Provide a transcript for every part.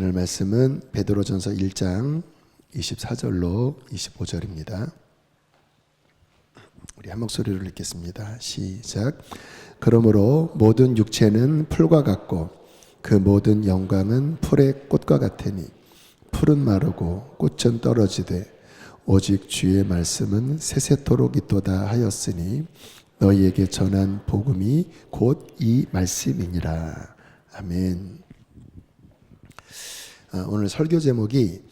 오늘 말씀은 베드로전서 1장 24절로 25절입니다. 우리 한 목소리로 읽겠습니다. 시작. 그러므로 모든 육체는 풀과 같고 그 모든 영광은 풀의 꽃과 같으니 풀은 마르고 꽃은 떨어지되 오직 주의 말씀은 세세토록 있도다 하였으니 너희에게 전한 복음이 곧 이 말씀이니라. 아멘. 오늘 설교 제목이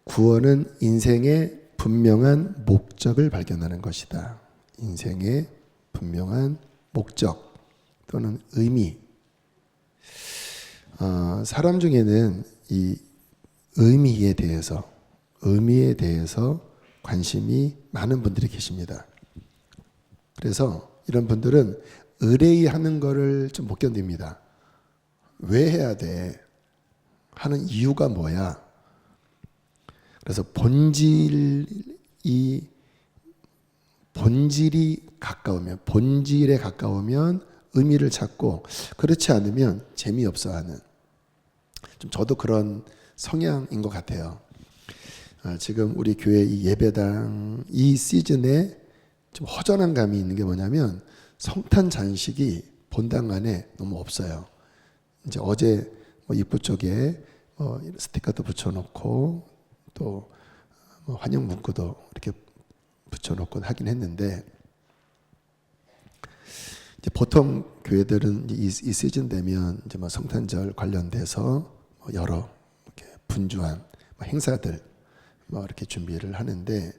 구원은 인생의 분명한 목적을 발견하는 것이다. 인생의 분명한 목적 또는 의미. 사람 중에는 이 의미에 대해서 관심이 많은 분들이 계십니다. 그래서 이런 분들은 의뢰하는 거를 좀 못 견딥니다. 왜 해야 돼? 하는 이유가 뭐야? 그래서 본질에 가까우면 의미를 찾고 그렇지 않으면 재미없어하는 좀 저도 그런 성향인 것 같아요. 지금 우리 교회 이 예배당 이 시즌에 좀 허전한 감이 있는 게 뭐냐면 성탄 잔식이 본당 안에 너무 없어요. 이제 어제 입구 쪽에 스티커도 붙여놓고 또 환영 문구도 이렇게 붙여놓고 하긴 했는데 이제 보통 교회들은 이 시즌 되면 이제 성탄절 관련돼서 여러 이렇게 분주한 행사들 이렇게 준비를 하는데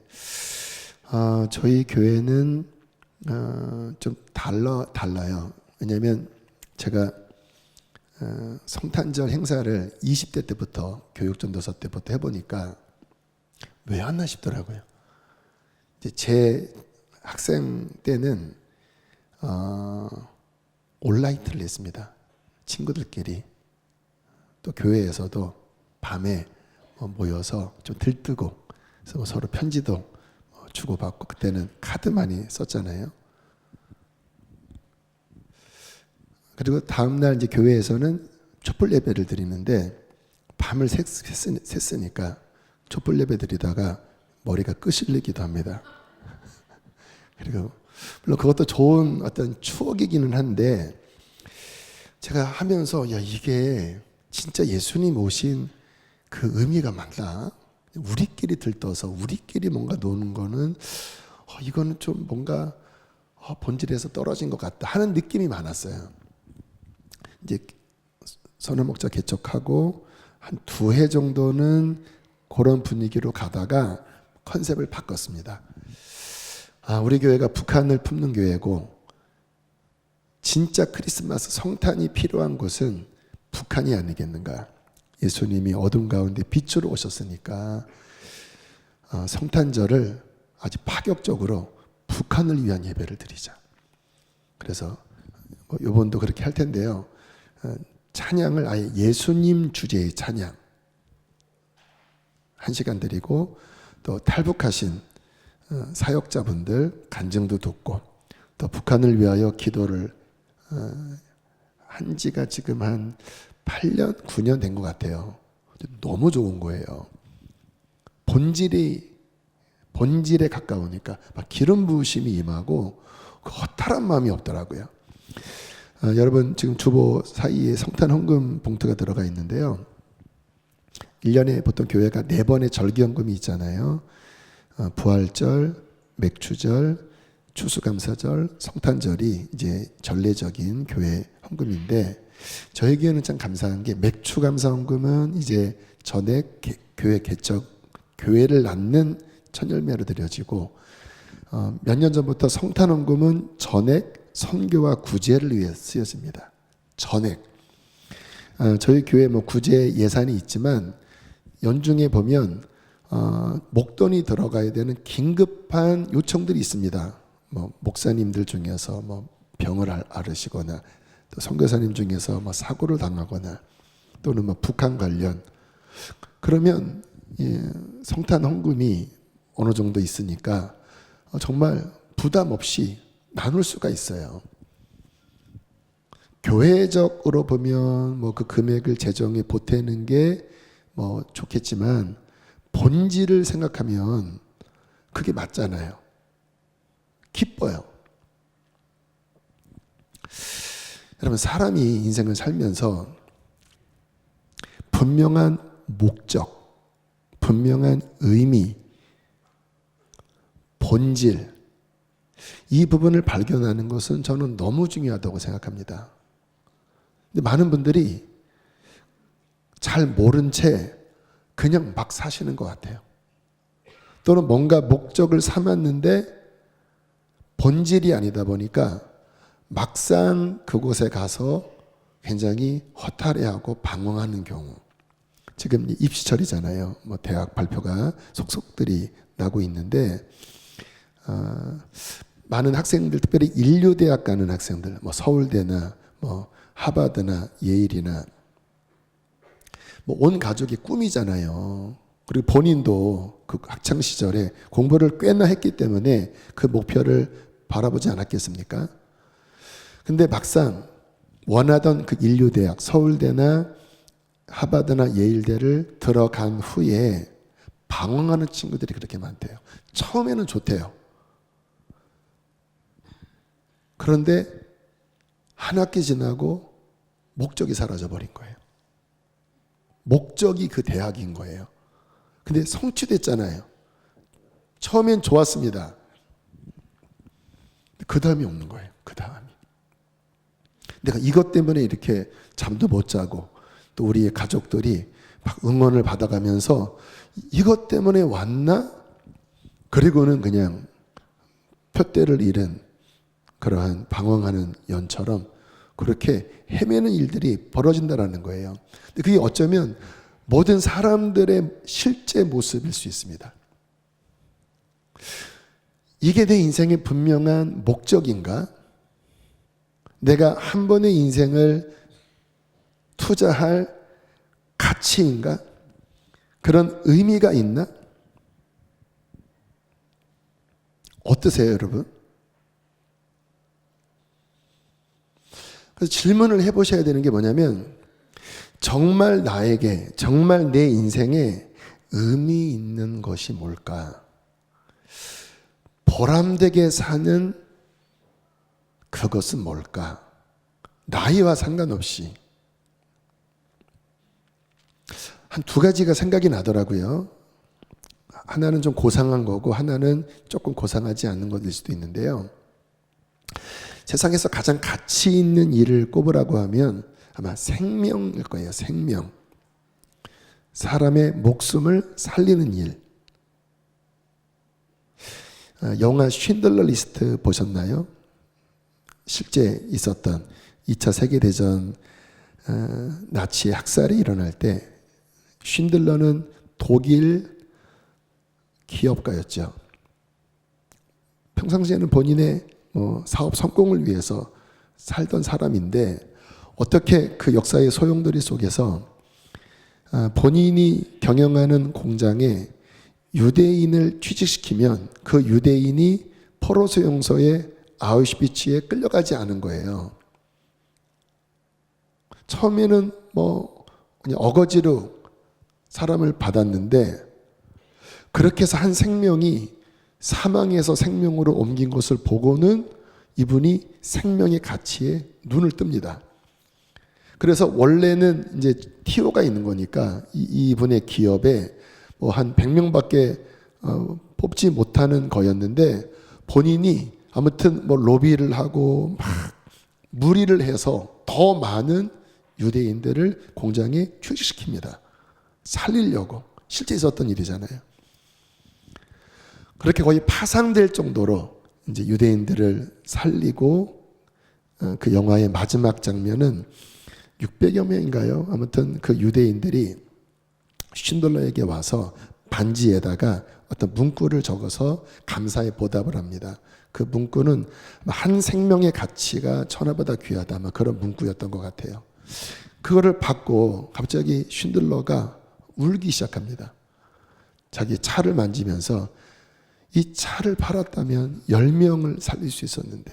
저희 교회는 좀 달라요. 왜냐하면 제가 성탄절 행사를 20대 때부터 교육전도서 때부터 해보니까 왜 하나 싶더라고요. 이제 제 학생 때는 올라이트를 했습니다. 친구들끼리 또 교회에서도 밤에 모여서 좀 들뜨고 그래서 서로 편지도 주고받고 그때는 카드 많이 썼잖아요. 그리고 다음날 이제 교회에서는 촛불 예배를 드리는데 밤을 샜으니까 촛불 예배 드리다가 머리가 끄실리기도 합니다. 그리고 물론 그것도 좋은 어떤 추억이기는 한데 제가 하면서 야 이게 진짜 예수님 오신 그 의미가 맞나? 우리끼리 들떠서 우리끼리 뭔가 노는 거는 이거는 좀 뭔가 본질에서 떨어진 것 같다 하는 느낌이 많았어요. 이제 선언목자 개척하고 한 2해 정도는 그런 분위기로 가다가 컨셉을 바꿨습니다. 우리 교회가 북한을 품는 교회고 진짜 크리스마스 성탄이 필요한 곳은 북한이 아니겠는가. 예수님이 어둠 가운데 빛으로 오셨으니까 성탄절을 아주 파격적으로 북한을 위한 예배를 드리자. 그래서 이번도 그렇게 할 텐데요. 찬양을 아예 예수님 주제의 찬양 1시간 드리고 또 탈북하신 사역자분들 간증도 듣고 또 북한을 위하여 기도를 한 지가 지금 한 8년, 9년 된 것 같아요. 너무 좋은 거예요. 본질에 가까우니까 막 기름 부으심이 임하고 허탈한 마음이 없더라고요. 여러분 지금 주보 사이에 성탄 헌금 봉투가 들어가 있는데요. 1년에 보통 교회가 4번의 절기헌금이 있잖아요. 부활절, 맥추절, 추수감사절, 성탄절이 이제 전례적인 교회 헌금인데 저희 교회는 참 감사한 게 맥추감사헌금은 이제 전액 교회 개척, 교회를 낳는 천열매로 드려지고 몇 년 전부터 성탄헌금은 전액 선교와 구제를 위해 쓰여집니다. 전액. 저희 교회 구제 예산이 있지만 연중에 보면 목돈이 들어가야 되는 긴급한 요청들이 있습니다. 목사님들 중에서 병을 앓으시거나 또 선교사님 중에서 사고를 당하거나 또는 북한 관련 그러면 성탄 헌금이 어느 정도 있으니까 정말 부담 없이 나눌 수가 있어요. 교회적으로 보면 그 금액을 재정에 보태는 게 뭐 좋겠지만 본질을 생각하면 그게 맞잖아요. 기뻐요. 여러분, 사람이 인생을 살면서 분명한 목적, 분명한 의미, 본질, 이 부분을 발견하는 것은 저는 너무 중요하다고 생각합니다. 근데 많은 분들이 잘 모른 채 그냥 막 사시는 것 같아요. 또는 뭔가 목적을 삼았는데 본질이 아니다 보니까 막상 그곳에 가서 굉장히 허탈해하고 방황하는 경우. 지금 입시철이잖아요. 뭐 대학 발표가 속속들이 나고 있는데 많은 학생들, 특별히 인류대학 가는 학생들, 뭐 서울대나 뭐 하버드나 예일이나 뭐 온 가족이 꿈이잖아요. 그리고 본인도 그 학창 시절에 공부를 꽤나 했기 때문에 그 목표를 바라보지 않았겠습니까? 근데 막상 원하던 그 인류대학, 서울대나 하버드나 예일대를 들어간 후에 방황하는 친구들이 그렇게 많대요. 처음에는 좋대요. 그런데 한 학기 지나고 목적이 사라져 버린 거예요. 목적이 그 대학인 거예요. 근데 성취됐잖아요. 처음엔 좋았습니다. 그 다음이 없는 거예요. 그 다음이. 내가 이것 때문에 이렇게 잠도 못 자고 또 우리의 가족들이 막 응원을 받아가면서 이것 때문에 왔나? 그리고는 그냥 표대를 잃은 그러한 방황하는 연처럼 그렇게 헤매는 일들이 벌어진다라는 거예요. 근데 그게 어쩌면 모든 사람들의 실제 모습일 수 있습니다. 이게 내 인생의 분명한 목적인가? 내가 한 번의 인생을 투자할 가치인가? 그런 의미가 있나? 어떠세요, 여러분? 그래서 질문을 해보셔야 되는 게 뭐냐면 정말 나에게, 정말 내 인생에 의미 있는 것이 뭘까? 보람되게 사는 그것은 뭘까? 나이와 상관없이 한 두 가지가 생각이 나더라고요. 하나는 좀 고상한 거고 하나는 조금 고상하지 않는 것일 수도 있는데요. 세상에서 가장 가치 있는 일을 꼽으라고 하면 아마 생명일 거예요. 생명. 사람의 목숨을 살리는 일. 영화 쉰들러 리스트 보셨나요? 실제 있었던 2차 세계대전 나치의 학살이 일어날 때 쉰들러는 독일 기업가였죠. 평상시에는 본인의 사업 성공을 위해서 살던 사람인데 어떻게 그 역사의 소용돌이 속에서 본인이 경영하는 공장에 유대인을 취직시키면 그 유대인이 포로 수용소에 아우슈비츠에 끌려가지 않은 거예요. 처음에는 그냥 어거지로 사람을 받았는데 그렇게 해서 한 생명이 사망에서 생명으로 옮긴 것을 보고는 이분이 생명의 가치에 눈을 뜹니다. 그래서 원래는 이제 TO가 있는 거니까 이분의 기업에 한 100명밖에 뽑지 못하는 거였는데 본인이 아무튼 로비를 하고 막 무리를 해서 더 많은 유대인들을 공장에 취직시킵니다. 살리려고. 실제 있었던 일이잖아요. 그렇게 거의 파상될 정도로 이제 유대인들을 살리고 그 영화의 마지막 장면은 600여 명인가요? 아무튼 그 유대인들이 쉰들러에게 와서 반지에다가 어떤 문구를 적어서 감사의 보답을 합니다. 그 문구는 한 생명의 가치가 천하보다 귀하다, 그런 문구였던 것 같아요. 그거를 받고 갑자기 쉰들러가 울기 시작합니다. 자기 차를 만지면서 이 차를 팔았다면 10명을 살릴 수 있었는데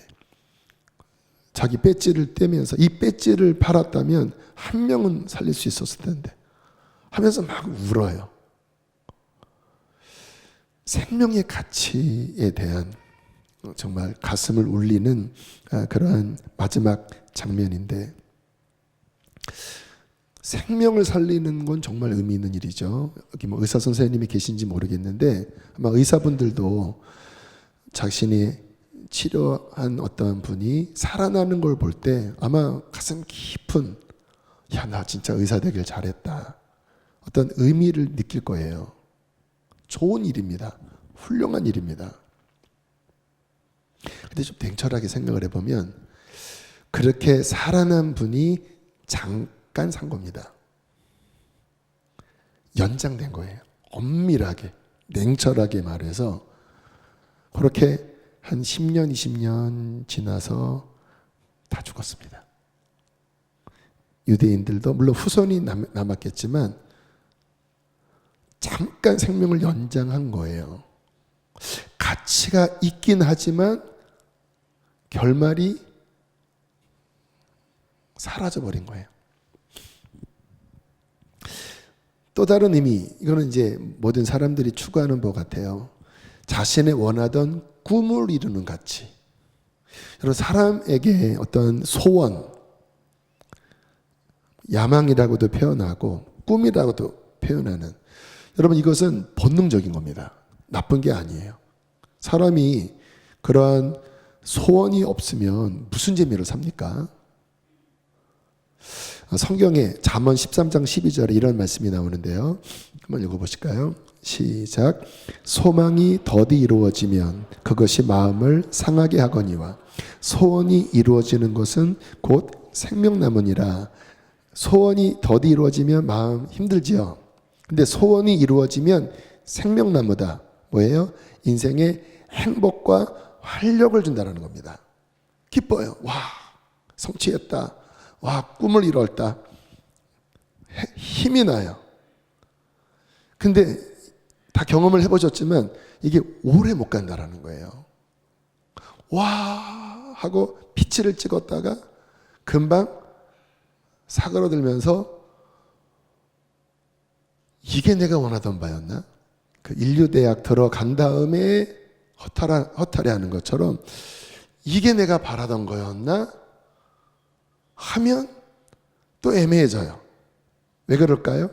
자기 배지를 떼면서 이 배지를 팔았다면 1명은 살릴 수 있었을 텐데 하면서 막 울어요. 생명의 가치에 대한 정말 가슴을 울리는 그러한 마지막 장면인데, 생명을 살리는 건 정말 의미 있는 일이죠. 여기 뭐 의사 선생님이 계신지 모르겠는데 아마 의사분들도 자신이 치료한 어떤 분이 살아나는 걸 볼 때 아마 가슴 깊은, 야, 나 진짜 의사 되길 잘했다, 어떤 의미를 느낄 거예요. 좋은 일입니다. 훌륭한 일입니다. 근데 좀 냉철하게 생각을 해보면 그렇게 살아난 분이 잠깐 산 겁니다. 연장된 거예요. 엄밀하게, 냉철하게 말해서 그렇게 한 10년, 20년 지나서 다 죽었습니다. 유대인들도 물론 후손이 남았겠지만 잠깐 생명을 연장한 거예요. 가치가 있긴 하지만 결말이 사라져버린 거예요. 또 다른 의미, 이거는 이제 모든 사람들이 추구하는 것 같아요. 자신의 원하던 꿈을 이루는 가치. 여러분, 사람에게 어떤 소원, 야망이라고도 표현하고 꿈이라고도 표현하는, 여러분, 이것은 본능적인 겁니다. 나쁜 게 아니에요. 사람이 그러한 소원이 없으면 무슨 재미를 삽니까? 성경에 잠언 13장 12절에 이런 말씀이 나오는데요. 한번 읽어보실까요? 시작. 소망이 더디 이루어지면 그것이 마음을 상하게 하거니와 소원이 이루어지는 것은 곧 생명나무니라. 소원이 더디 이루어지면 마음 힘들지요. 근데 소원이 이루어지면 생명나무다. 뭐예요? 인생의 행복과 활력을 준다는 겁니다. 기뻐요. 와, 성취했다. 와, 꿈을 이뤘다. 힘이 나요. 근데 다 경험을 해보셨지만 이게 오래 못 간다라는 거예요. 와 하고 피치를 찍었다가 금방 사그러들면서 이게 내가 원하던 바였나? 그 인류대학 들어간 다음에 허탈해하는 것처럼 이게 내가 바라던 거였나? 하면 또 애매해져요. 왜 그럴까요?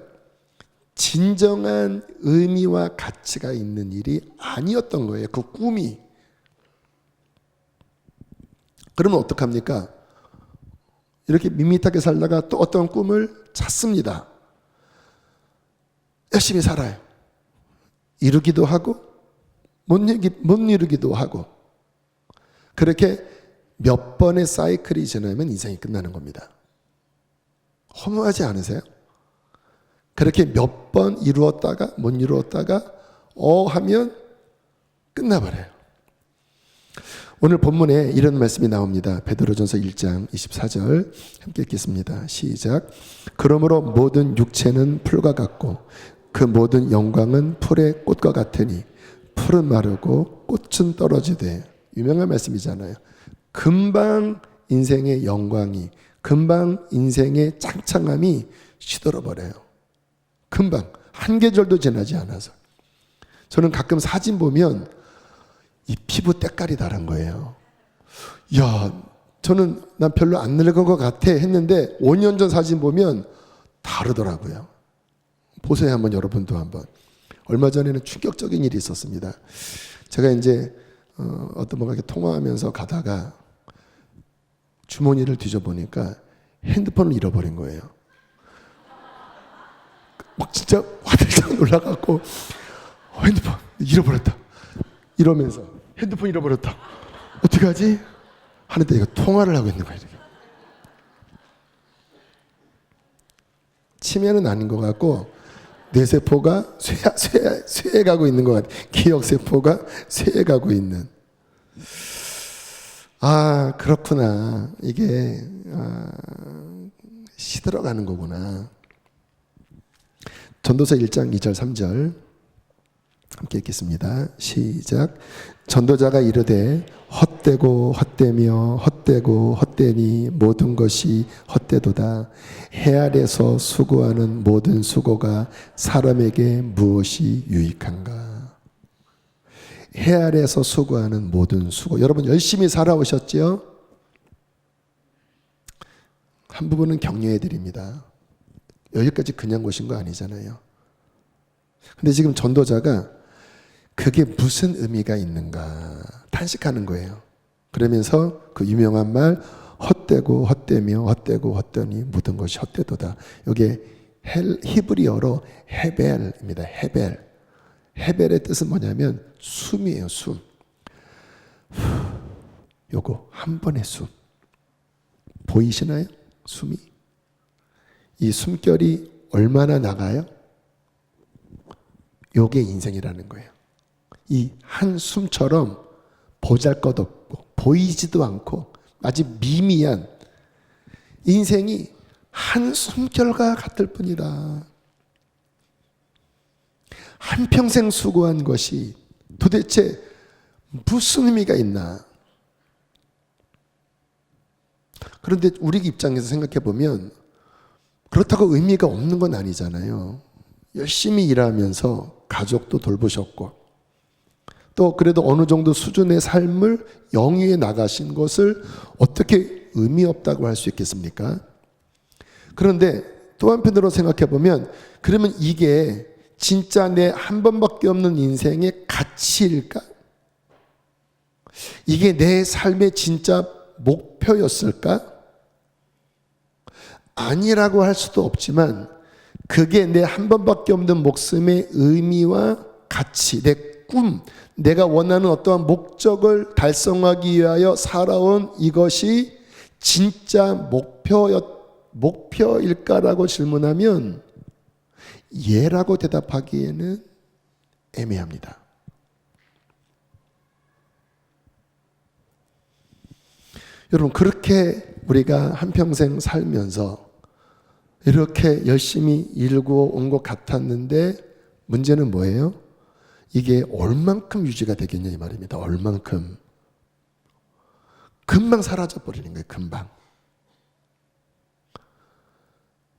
진정한 의미와 가치가 있는 일이 아니었던 거예요. 그 꿈이. 그러면 어떡합니까? 이렇게 밋밋하게 살다가 또 어떤 꿈을 찾습니다. 열심히 살아요. 이루기도 하고 못 이루기도 하고, 그렇게 몇 번의 사이클이 지나면 인생이 끝나는 겁니다. 허무하지 않으세요? 그렇게 몇 번 이루었다가 못 이루었다가 하면 끝나버려요. 오늘 본문에 이런 말씀이 나옵니다. 베드로전서 1장 24절 함께 읽겠습니다. 시작. 그러므로 모든 육체는 풀과 같고 그 모든 영광은 풀의 꽃과 같으니 풀은 마르고 꽃은 떨어지되. 유명한 말씀이잖아요. 금방 인생의 영광이, 금방 인생의 창창함이 시들어버려요. 금방. 한 계절도 지나지 않아서. 저는 가끔 사진 보면 이 피부 때깔이 다른 거예요. 야, 난 별로 안 늙은 것 같아 했는데 5년 전 사진 보면 다르더라고요. 보세요, 한번 여러분도 한번. 얼마 전에는 충격적인 일이 있었습니다. 제가 이제 어떤 분과 이렇게 통화하면서 가다가 주머니를 뒤져보니까 핸드폰을 잃어버린 거예요. 막 진짜 화들짝 놀라갖고 핸드폰 잃어버렸다 이러면서 핸드폰 잃어버렸다 어떡하지? 하는데 이거 통화를 하고 있는 거예요. 치매는 아닌 것 같고 뇌세포가 쇠해가고 있는 것 같아요. 기억세포가 쇠해가고 있는. 아, 그렇구나. 이게 시들어가는 거구나. 전도서 1장 2절 3절 함께 읽겠습니다. 시작. 전도자가 이르되 헛되고 헛되며 헛되고 헛되니 모든 것이 헛되도다. 해 아래서 수고하는 모든 수고가 사람에게 무엇이 유익한가? 해 아래서 수고하는 모든 수고. 여러분 열심히 살아오셨죠? 한 부분은 격려해 드립니다. 여기까지 그냥 오신 거 아니잖아요. 근데 지금 전도자가 그게 무슨 의미가 있는가 탄식하는 거예요. 그러면서 그 유명한 말 헛되고 헛되며 헛되고 헛되니 모든 것이 헛되도다. 이게 히브리어로 헤벨입니다. 헤벨. 헤벨의 뜻은 뭐냐면 숨이에요. 숨. 요거 한 번의 숨. 보이시나요? 숨이. 이 숨결이 얼마나 나가요? 요게 인생이라는 거예요. 이 한숨처럼 보잘것없고 보이지도 않고 아주 미미한 인생이 한숨결과 같을 뿐이다. 한평생 수고한 것이 도대체 무슨 의미가 있나? 그런데 우리 입장에서 생각해 보면 그렇다고 의미가 없는 건 아니잖아요. 열심히 일하면서 가족도 돌보셨고 또 그래도 어느 정도 수준의 삶을 영위해 나가신 것을 어떻게 의미 없다고 할 수 있겠습니까? 그런데 또 한편으로 생각해 보면 그러면 이게 진짜 내 한 번밖에 없는 인생의 가치일까? 이게 내 삶의 진짜 목표였을까? 아니라고 할 수도 없지만 그게 내 한 번밖에 없는 목숨의 의미와 가치, 내 꿈, 내가 원하는 어떠한 목적을 달성하기 위하여 살아온 이것이 진짜 목표일까라고 질문하면 예라고 대답하기에는 애매합니다. 여러분 그렇게 우리가 한평생 살면서 이렇게 열심히 일구어 온 것 같았는데 문제는 뭐예요? 이게 얼만큼 유지가 되겠냐 이 말입니다. 얼만큼. 금방 사라져버리는 거예요. 금방.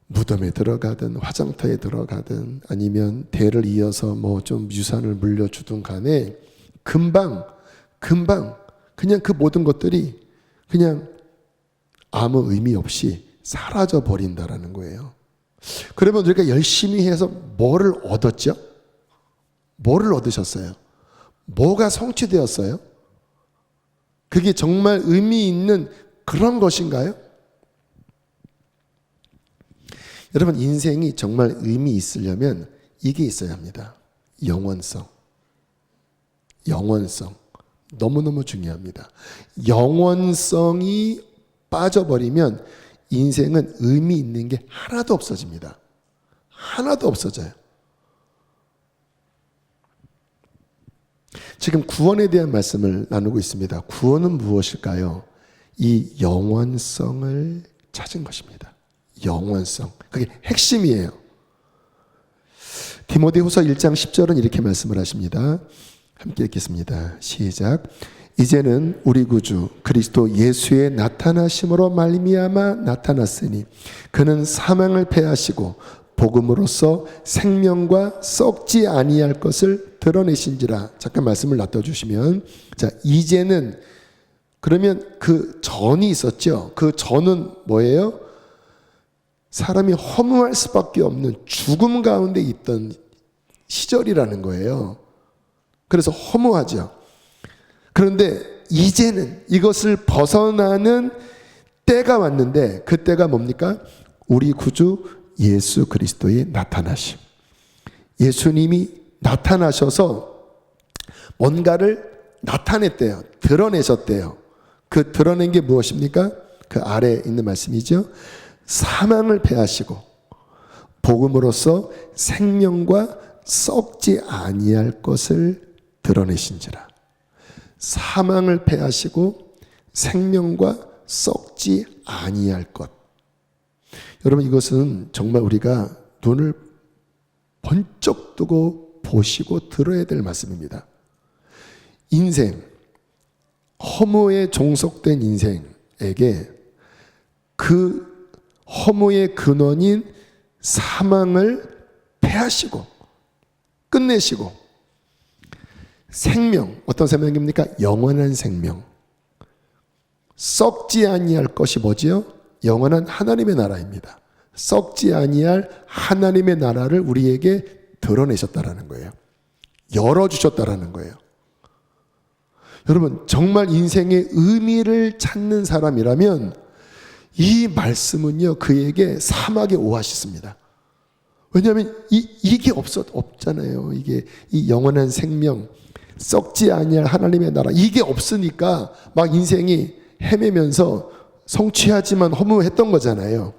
무덤에 들어가든 화장터에 들어가든 아니면 대를 이어서 뭐 좀 유산을 물려주든 간에 금방 그냥 그 모든 것들이 그냥 아무 의미 없이 사라져 버린다라는 거예요. 그러면 우리가 열심히 해서 뭐를 얻었죠? 뭐를 얻으셨어요? 뭐가 성취되었어요? 그게 정말 의미 있는 그런 것인가요? 여러분 인생이 정말 의미 있으려면 이게 있어야 합니다. 영원성. 영원성. 너무너무 중요합니다. 영원성이 빠져버리면 인생은 의미 있는 게 하나도 없어집니다. 하나도 없어져요. 지금 구원에 대한 말씀을 나누고 있습니다. 구원은 무엇일까요? 이 영원성을 찾은 것입니다. 영원성. 그게 핵심이에요. 디모데후서 1장 10절은 이렇게 말씀을 하십니다. 함께 읽겠습니다. 시작. 이제는 우리 구주 그리스도 예수의 나타나심으로 말미암아 나타났으니 그는 사망을 패하시고 복음으로써 생명과 썩지 아니할 것을 드러내신지라. 잠깐 말씀을 놔둬주시면, 자 이제는 그러면 그 전이 있었죠. 그 전은 뭐예요? 사람이 허무할 수밖에 없는 죽음 가운데 있던 시절이라는 거예요. 그래서 허무하죠. 그런데 이제는 이것을 벗어나는 때가 왔는데 그 때가 뭡니까? 우리 구주 예수 그리스도의 나타나심. 예수님이 나타나셔서 뭔가를 나타냈대요. 드러내셨대요. 그 드러낸 게 무엇입니까? 그 아래에 있는 말씀이죠. 사망을 패하시고 복음으로써 생명과 썩지 아니할 것을 드러내신지라. 사망을 패하시고 생명과 썩지 아니할 것. 여러분 이것은 정말 우리가 눈을 번쩍 뜨고 보시고 들어야 될 말씀입니다. 인생, 허무에 종속된 인생, 그리스도에게 그 허무의 근원인 사망을 패하시고 끝내시고 생명, 어떤 생명입니까? 영원한 생명, 썩지 아니할 것이 뭐지요? 영원한 하나님의 나라입니다. 썩지 아니할 하나님의 나라를 우리에게 드러내셨다라는 거예요. 열어주셨다라는 거예요. 여러분, 정말 인생의 의미를 찾는 사람이라면 이 말씀은요, 그에게 사막의 오아시스입니다. 왜냐하면 이게 없잖아요. 이게 이 영원한 생명, 썩지 아니할 하나님의 나라, 이게 없으니까 막 인생이 헤매면서 성취하지만 허무했던 거잖아요.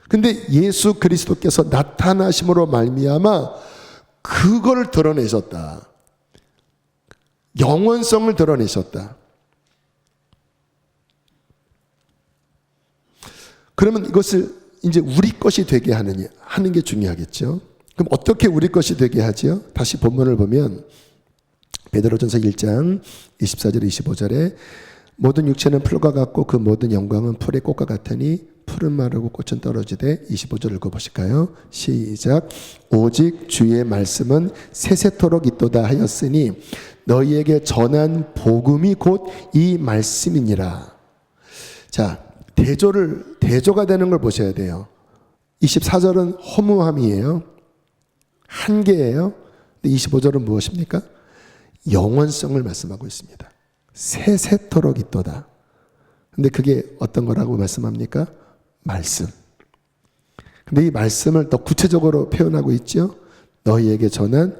근데 예수 그리스도께서 나타나심으로 말미암아 그걸 드러내셨다. 영원성을 드러내셨다. 그러면 이것을 이제 우리 것이 되게 하는 게 중요하겠죠. 그럼 어떻게 우리 것이 되게 하죠? 다시 본문을 보면 베드로전서 1장 24절 25절에 모든 육체는 풀과 같고 그 모든 영광은 풀의 꽃과 같으니 풀은 마르고 꽃은 떨어지되 25절 읽어보실까요? 시작. 오직 주의 말씀은 세세토록 있도다 하였으니 너희에게 전한 복음이 곧 이 말씀이니라. 자, 대조가 되는 걸 보셔야 돼요. 24절은 허무함이에요. 한계예요. 근데 25절은 무엇입니까? 영원성을 말씀하고 있습니다. 세세토록 있도다. 근데 그게 어떤 거라고 말씀합니까? 말씀. 근데 이 말씀을 더 구체적으로 표현하고 있죠. 너희에게 전한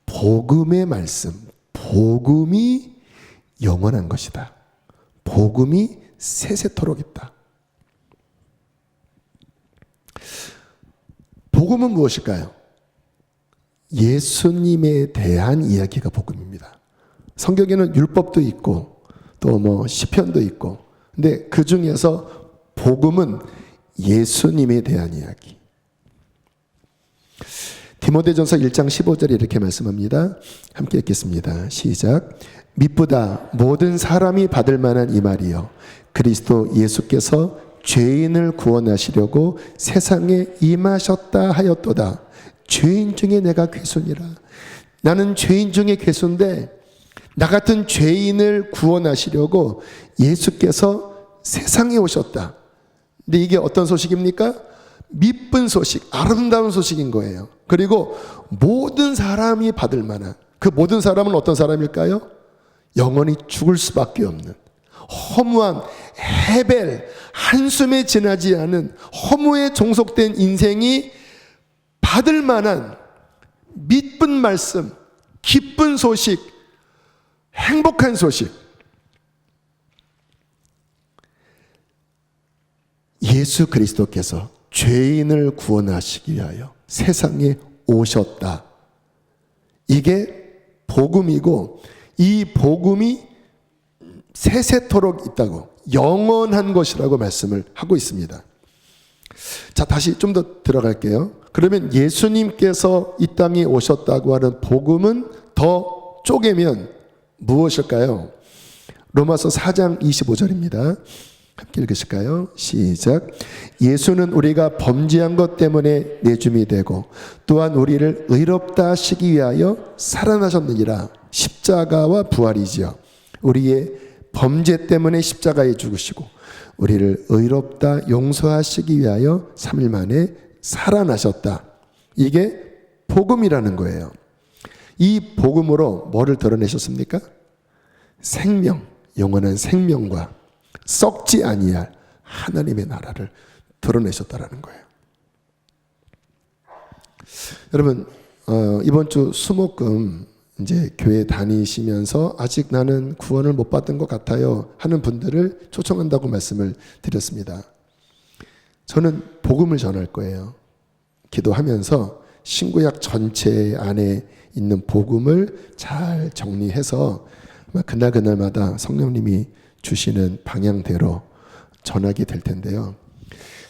복음의 말씀. 복음이 영원한 것이다. 복음이 세세토록 있다. 복음은 무엇일까요? 예수님에 대한 이야기가 복음입니다. 성경에는 율법도 있고 또 뭐 시편도 있고, 근데 그 중에서 복음은 예수님에 대한 이야기. 디모데전서 1장 15절에 이렇게 말씀합니다. 함께 읽겠습니다. 시작. 미쁘다 모든 사람이 받을 만한 이 말이요 그리스도 예수께서 죄인을 구원하시려고 세상에 임하셨다 하였도다. 죄인 중에 내가 괴수니라. 나는 죄인 중에 괴수인데 나 같은 죄인을 구원하시려고 예수께서 세상에 오셨다. 근데 이게 어떤 소식입니까? 미쁜 소식, 아름다운 소식인 거예요. 그리고 모든 사람이 받을 만한, 그 모든 사람은 어떤 사람일까요? 영원히 죽을 수밖에 없는 허무한 헤벨, 한숨에 지나지 않은 허무에 종속된 인생이 받을 만한 미쁜 말씀, 기쁜 소식, 행복한 소식. 예수 그리스도께서 죄인을 구원하시기 위하여 세상에 오셨다. 이게 복음이고, 이 복음이 세세토록 있다고, 영원한 것이라고 말씀을 하고 있습니다. 자, 다시 좀 더 들어갈게요. 그러면 예수님께서 이 땅에 오셨다고 하는 복음은 더 쪼개면 무엇일까요? 로마서 4장 25절입니다. 함께 읽으실까요? 시작. 예수는 우리가 범죄한 것 때문에 내줌이 되고 또한 우리를 의롭다 하시기 위하여 살아나셨느니라. 십자가와 부활이지요. 우리의 범죄 때문에 십자가에 죽으시고 우리를 의롭다 용서하시기 위하여 3일 만에 살아나셨다. 이게 복음이라는 거예요. 이 복음으로 뭐를 드러내셨습니까? 생명, 영원한 생명과 썩지 아니할 하나님의 나라를 드러내셨다라는 거예요. 여러분, 이번 주 수목금 이제 교회 다니시면서 아직 나는 구원을 못 받은 것 같아요 하는 분들을 초청한다고 말씀을 드렸습니다. 저는 복음을 전할 거예요. 기도하면서 신구약 전체 안에 있는 복음을 잘 정리해서 그날마다 성령님이 주시는 방향대로 전하게 될 텐데요.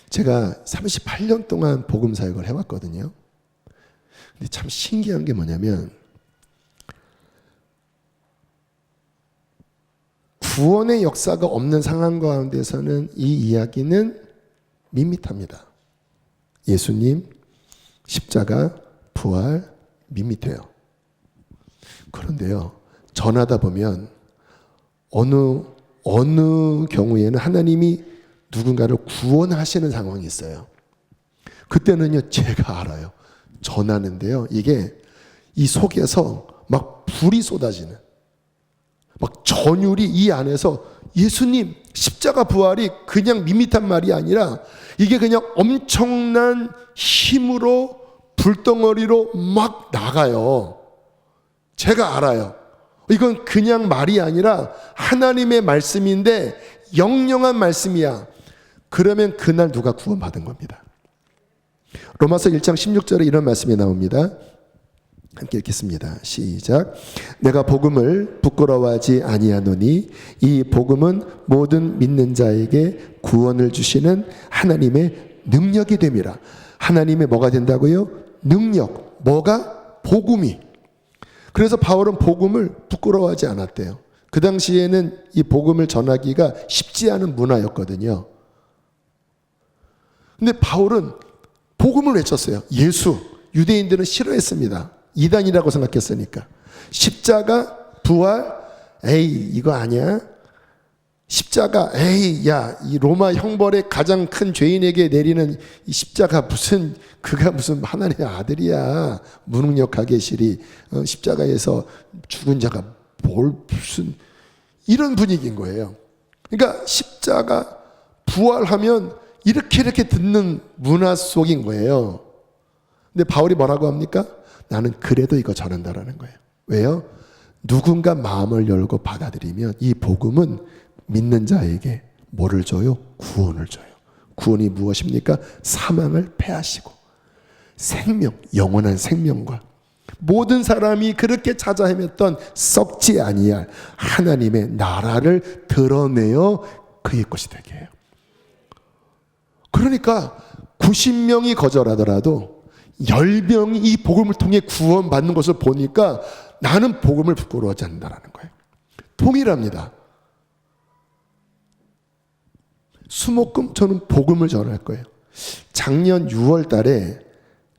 제가 38년 동안 복음 사역을 해왔거든요. 근데 참 신기한 게 뭐냐면 구원의 역사가 없는 상황 가운데서는 이 이야기는 밋밋합니다. 예수님 십자가 부활 밋밋해요. 그런데요, 전하다 보면 어느 경우에는 하나님이 누군가를 구원하시는 상황이 있어요. 그때는요, 제가 알아요. 전하는데요, 이게 이 속에서 막 불이 쏟아지는, 막 전율이 이 안에서, 예수님 십자가 부활이 그냥 밋밋한 말이 아니라 이게 그냥 엄청난 힘으로 불덩어리로 막 나가요. 제가 알아요. 이건 그냥 말이 아니라 하나님의 말씀인데 영영한 말씀이야. 그러면 그날 누가 구원받은 겁니다. 로마서 1장 16절에 이런 말씀이 나옵니다. 함께 읽겠습니다. 시작. 내가 복음을 부끄러워하지 아니하노니 이 복음은 모든 믿는 자에게 구원을 주시는 하나님의 능력이 됨이라. 하나님의 뭐가 된다고요? 능력. 뭐가? 복음이. 그래서 바울은 복음을 부끄러워하지 않았대요. 그 당시에는 이 복음을 전하기가 쉽지 않은 문화였거든요. 근데 바울은 복음을 외쳤어요. 예수. 유대인들은 싫어했습니다. 이단이라고 생각했으니까. 십자가, 부활, 에이 이거 아니야? 십자가, 에이 야, 이 로마 형벌의 가장 큰 죄인에게 내리는 이 십자가 그가 무슨 하나님의 아들이야. 무능력하게 시리 십자가에서 죽은 자가 무슨 이런 분위기인 거예요. 그러니까 십자가, 부활하면 이렇게 듣는 문화 속인 거예요. 근데 바울이 뭐라고 합니까? 나는 그래도 이거 전한다라는 거예요. 왜요? 누군가 마음을 열고 받아들이면 이 복음은 믿는 자에게 뭐를 줘요? 구원을 줘요. 구원이 무엇입니까? 사망을 패하시고 생명, 영원한 생명과 모든 사람이 그렇게 찾아 헤맸던 썩지 아니할 하나님의 나라를 드러내어 그의 것이 되게 해요. 그러니까 90명이 거절하더라도 10명이 이 복음을 통해 구원받는 것을 보니까 나는 복음을 부끄러워하지 않는다는 거예요. 동일합니다. 수목금 저는 복음을 전할 거예요. 작년 6월 달에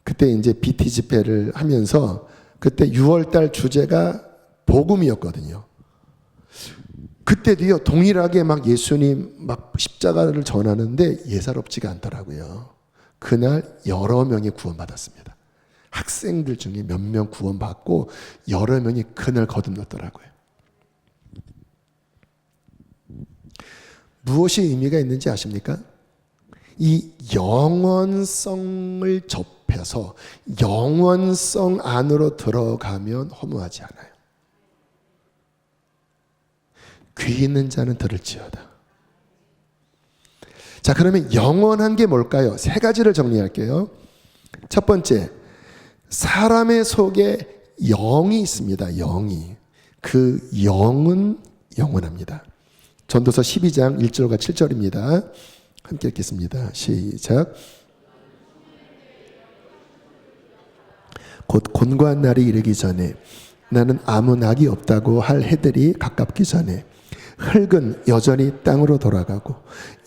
그때 이제 BT 집회를 하면서 그때 6월 달 주제가 복음이었거든요. 그때도요, 동일하게 막 예수님 막 십자가를 전하는데 예사롭지가 않더라고요. 그날 여러 명이 구원받았습니다. 학생들 중에 몇 명 구원받고 여러 명이 그날 거듭났더라고요. 무엇이 의미가 있는지 아십니까? 이 영원성을 접해서 영원성 안으로 들어가면 허무하지 않아요. 귀 있는 자는 들을지어다. 자, 그러면 영원한 게 뭘까요? 세 가지를 정리할게요. 첫 번째, 사람의 속에 영이 있습니다. 영이. 그 영은 영원합니다. 전도서 12장 1절과 7절입니다. 함께 읽겠습니다. 시작. 곧 곤고한 날이 이르기 전에 나는 아무 낙이 없다고 할 해들이 가깝기 전에 흙은 여전히 땅으로 돌아가고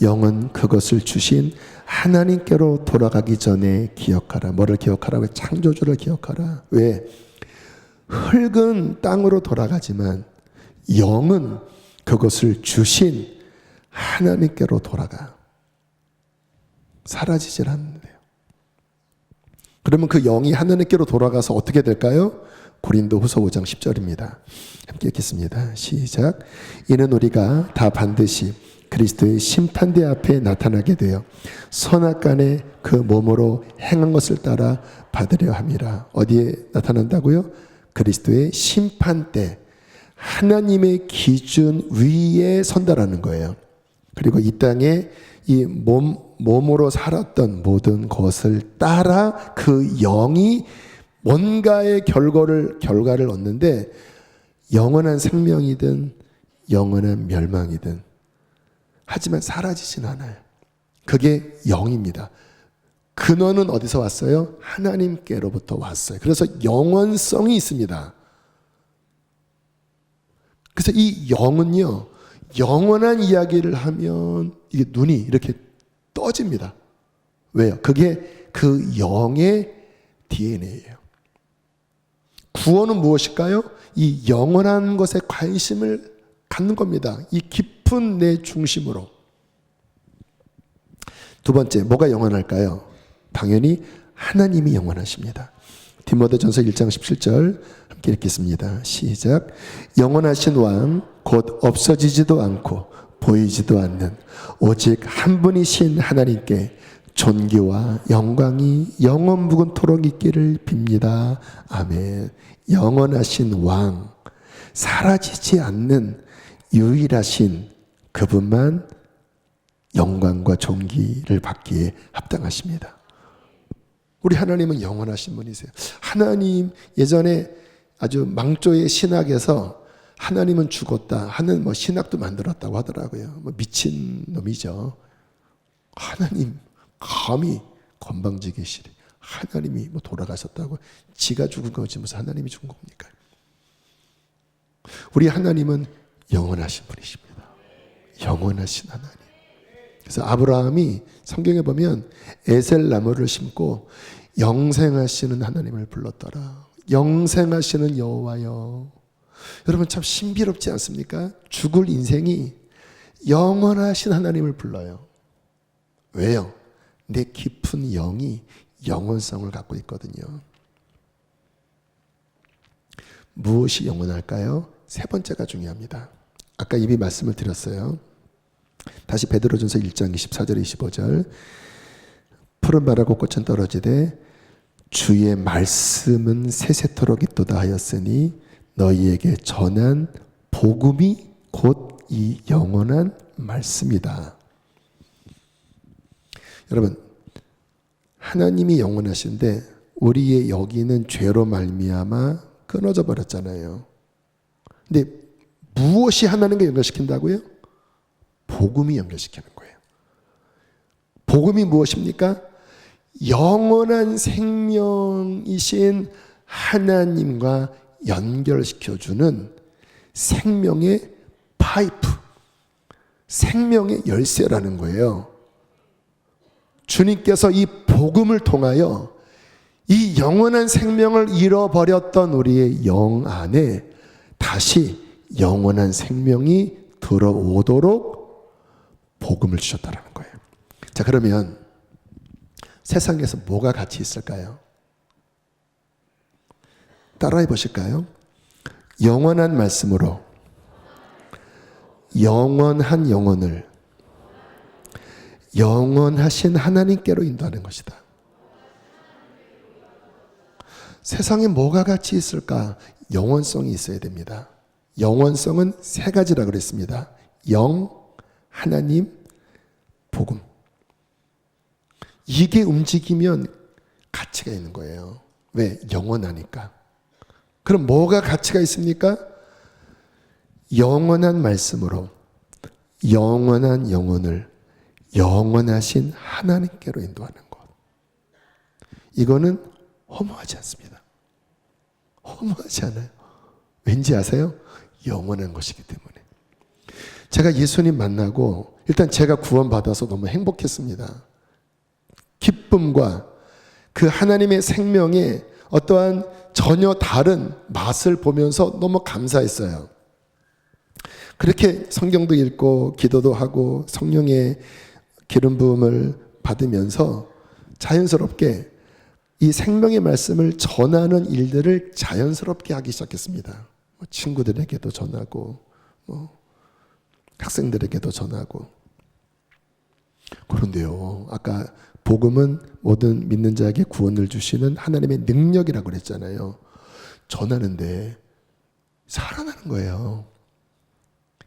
영은 그것을 주신 하나님께로 돌아가기 전에 기억하라. 뭐를 기억하라고? 창조주를 기억하라. 왜? 흙은 땅으로 돌아가지만 영은 그것을 주신 하나님께로 돌아가. 사라지질 않는데요. 그러면 그 영이 하나님께로 돌아가서 어떻게 될까요? 고린도후서 5장 10절입니다. 함께 읽겠습니다. 시작. 이는 우리가 다 반드시 그리스도의 심판대 앞에 나타나게 되어 선악간에 그 몸으로 행한 것을 따라 받으려 함이라. 어디에 나타난다고요? 그리스도의 심판대, 하나님의 기준 위에 선다라는 거예요. 그리고 이 땅에 이 몸으로 살았던 모든 것을 따라 그 영이 뭔가의 결과를 얻는데 영원한 생명이든 영원한 멸망이든 하지만 사라지진 않아요. 그게 영입니다. 근원은 어디서 왔어요? 하나님께로부터 왔어요. 그래서 영원성이 있습니다. 그래서 이 영은요, 영원한 이야기를 하면 이게 눈이 이렇게 떠집니다. 왜요? 그게 그 영의 DNA예요. 구원은 무엇일까요? 이 영원한 것에 관심을 갖는 겁니다. 이 깊은 내 중심으로. 두 번째, 뭐가 영원할까요? 당연히 하나님이 영원하십니다. 디모데전서 1장 17절 함께 읽겠습니다. 시작. 영원하신 왕 곧 없어지지도 않고 보이지도 않는 오직 한 분이신 하나님께 존귀와 영광이 영원 무궁토록 있기를 빕니다. 아멘. 영원하신 왕, 사라지지 않는 유일하신 그분만 영광과 존귀를 받기에 합당하십니다. 우리 하나님은 영원하신 분이세요. 하나님 예전에 아주 망조의 신학에서 하나님은 죽었다 하는 신학도 만들었다고 하더라고요. 미친 놈이죠. 하나님 감히 건방지게시리 하나님이 돌아가셨다고. 지가 죽은 거지 무슨 하나님이 죽은 겁니까? 우리 하나님은 영원하신 분이십니다. 영원하신 하나님. 그래서 아브라함이 성경에 보면 에셀 나무를 심고 영생하시는 하나님을 불렀더라. 영생하시는 여호와여. 여러분 참 신비롭지 않습니까? 죽을 인생이 영원하신 하나님을 불러요. 왜요? 내 깊은 영이 영원성을 갖고 있거든요. 무엇이 영원할까요? 세 번째가 중요합니다. 아까 이미 말씀을 드렸어요. 다시 베드로전서 1장 24절 25절. 푸른 밭하고 꽃은 떨어지되 주의 말씀은 세세토록 있도다 하였으니 너희에게 전한 복음이 곧 이 영원한 말씀이다. 여러분, 하나님이 영원하신데 우리의 여기는 죄로 말미암아 끊어져 버렸잖아요. 근데 무엇이 하나님과 연결시킨다고요? 복음이 연결시키는 거예요. 복음이 무엇입니까? 영원한 생명이신 하나님과 연결시켜주는 생명의 파이프, 생명의 열쇠라는 거예요. 주님께서 이 복음을 통하여 이 영원한 생명을 잃어버렸던 우리의 영 안에 다시 영원한 생명이 들어오도록 복음을 주셨다는 거예요. 자, 그러면 세상에서 뭐가 가치 있을까요? 따라해 보실까요? 영원한 말씀으로 영원한 영혼을 영원하신 하나님께로 인도하는 것이다. 세상에 뭐가 가치 있을까? 영원성이 있어야 됩니다. 영원성은 세 가지라 그랬습니다. 영, 하나님, 복음. 이게 움직이면 가치가 있는 거예요. 왜? 영원하니까. 그럼 뭐가 가치가 있습니까? 영원한 말씀으로 영원한 영혼을 영원하신 하나님께로 인도하는 것. 이거는 허무하지 않습니다. 허무하지 않아요. 왠지 아세요? 영원한 것이기 때문에. 제가 예수님 만나고 일단 제가 구원받아서 너무 행복했습니다. 기쁨과 그 하나님의 생명의 어떠한 전혀 다른 맛을 보면서 너무 감사했어요. 그렇게 성경도 읽고 기도도 하고 성령의 기름 부음을 받으면서 자연스럽게 이 생명의 말씀을 전하는 일들을 자연스럽게 하기 시작했습니다. 친구들에게도 전하고 학생들에게도 전하고. 그런데요, 아까 복음은 모든 믿는 자에게 구원을 주시는 하나님의 능력이라고 그랬잖아요. 전하는데 살아나는 거예요.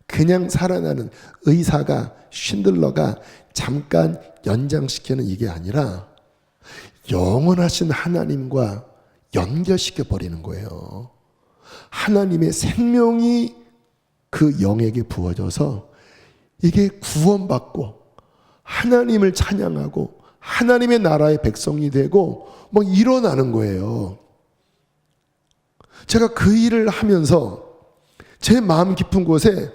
그냥 살아나는, 의사가 쉰들러가 잠깐 연장시키는 이게 아니라 영원하신 하나님과 연결시켜 버리는 거예요. 하나님의 생명이 그 영에게 부어져서 이게 구원받고 하나님을 찬양하고 하나님의 나라의 백성이 되고 일어나는 거예요. 제가 그 일을 하면서 제 마음 깊은 곳에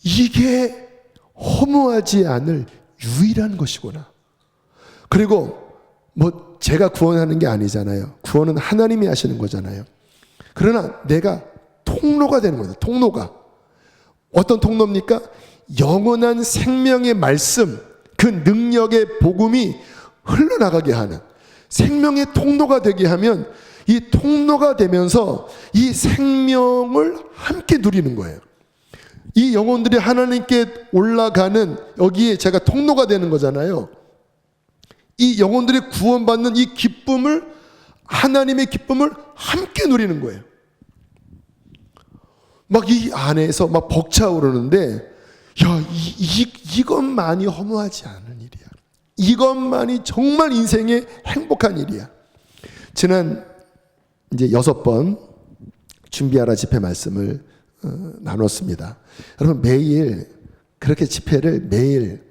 이게 허무하지 않을 유일한 것이구나. 그리고 뭐 제가 구원하는 게 아니잖아요. 구원은 하나님이 하시는 거잖아요. 그러나 내가 통로가 되는 거예요. 통로가. 어떤 통로입니까? 영원한 생명의 말씀, 그 능력의 복음이 흘러나가게 하는 생명의 통로가 되게 하면 이 통로가 되면서 이 생명을 함께 누리는 거예요. 이 영혼들이 하나님께 올라가는 여기에 제가 통로가 되는 거잖아요. 이 영혼들이 구원받는 이 기쁨을, 하나님의 기쁨을 함께 누리는 거예요. 막 이 안에서 막 벅차오르는데, 야, 이것만이 허무하지 않은 일이야. 이것만이 정말 인생의 행복한 일이야. 지난 이제 6번 준비하라 집회 말씀을 나눴습니다. 여러분, 매일 그렇게 집회를 매일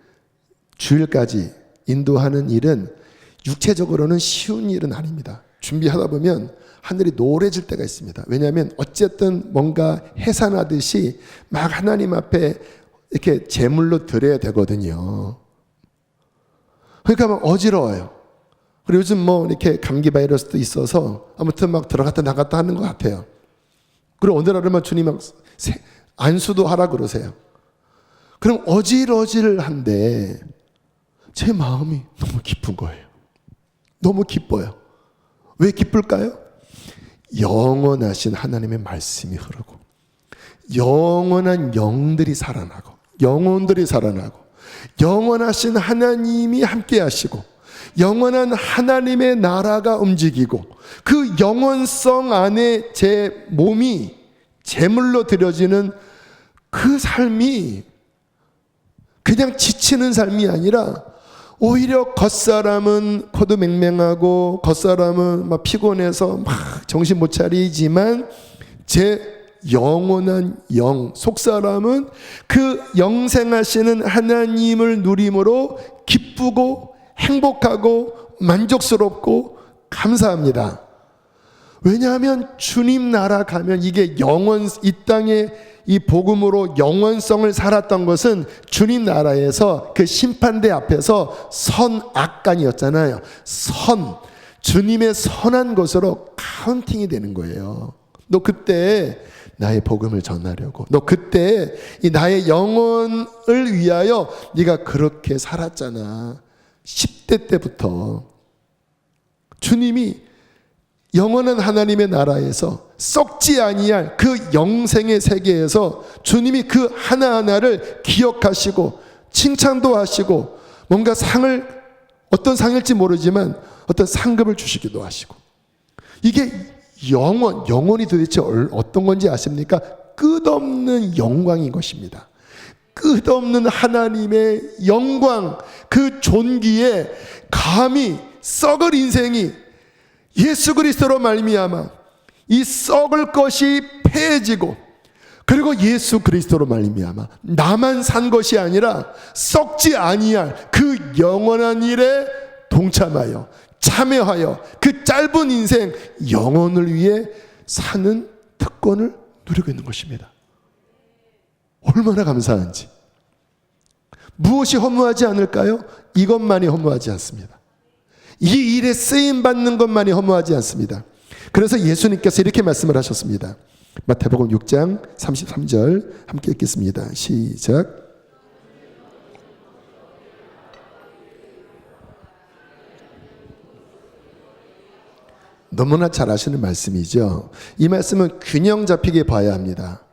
주일까지 인도하는 일은 육체적으로는 쉬운 일은 아닙니다. 준비하다 보면 하늘이 노래질 때가 있습니다. 왜냐하면 어쨌든 뭔가 해산하듯이 막 하나님 앞에 이렇게 제물로 드려야 되거든요. 그러니까 막 어지러워요. 그리고 요즘 뭐 이렇게 감기 바이러스도 있어서 아무튼 막 들어갔다 나갔다 하는 것 같아요. 그리고 어느 날은 주님 막 안수도 하라 그러세요. 그럼 어질어질한데 제 마음이 너무 기쁜 거예요. 너무 기뻐요. 왜 기쁠까요? 영원하신 하나님의 말씀이 흐르고 영원한 영들이 살아나고 영혼들이 살아나고 영원하신 하나님이 함께 하시고 영원한 하나님의 나라가 움직이고 그 영원성 안에 제 몸이 제물로 드려지는 그 삶이 그냥 지치는 삶이 아니라 오히려 겉사람은 코도 맹맹하고 겉사람은 막 피곤해서 막 정신 못 차리지만 제 영원한 영, 속사람은 그 영생하시는 하나님을 누림으로 기쁘고 행복하고 만족스럽고 감사합니다. 왜냐하면 주님 나라 가면 이게 영원, 이 땅에 이 복음으로 영원성을 살았던 것은 주님 나라에서 그 심판대 앞에서 선악간이었잖아요. 주님의 선한 것으로 카운팅이 되는 거예요. 너 그때 나의 복음을 전하려고, 너 그때 이 나의 영혼을 위하여 네가 그렇게 살았잖아. 10대 때부터 주님이 영원한 하나님의 나라에서 썩지 아니할 그 영생의 세계에서 주님이 그 하나하나를 기억하시고 칭찬도 하시고 뭔가 상을, 어떤 상일지 모르지만 어떤 상급을 주시기도 하시고, 이게 영혼이 도대체 어떤 건지 아십니까? 끝없는 영광인 것입니다. 끝없는 하나님의 영광, 그 존귀에 감히 썩을 인생이 예수 그리스도로 말미암아 이 썩을 것이 폐해지고, 그리고 예수 그리스도로 말미암아 나만 산 것이 아니라 썩지 아니할 그 영원한 일에 동참하여 참여하여 그 짧은 인생 영혼을 위해 사는 특권을 누리고 있는 것입니다. 얼마나 감사한지. 무엇이 허무하지 않을까요? 이것만이 허무하지 않습니다. 이 일에 쓰임받는 것만이 허무하지 않습니다. 그래서 예수님께서 이렇게 말씀을 하셨습니다. 마태복음 6장 33절 함께 읽겠습니다. 시작. 너무나 잘 아시는 말씀이죠. 이 말씀은 균형 잡히게 봐야 합니다.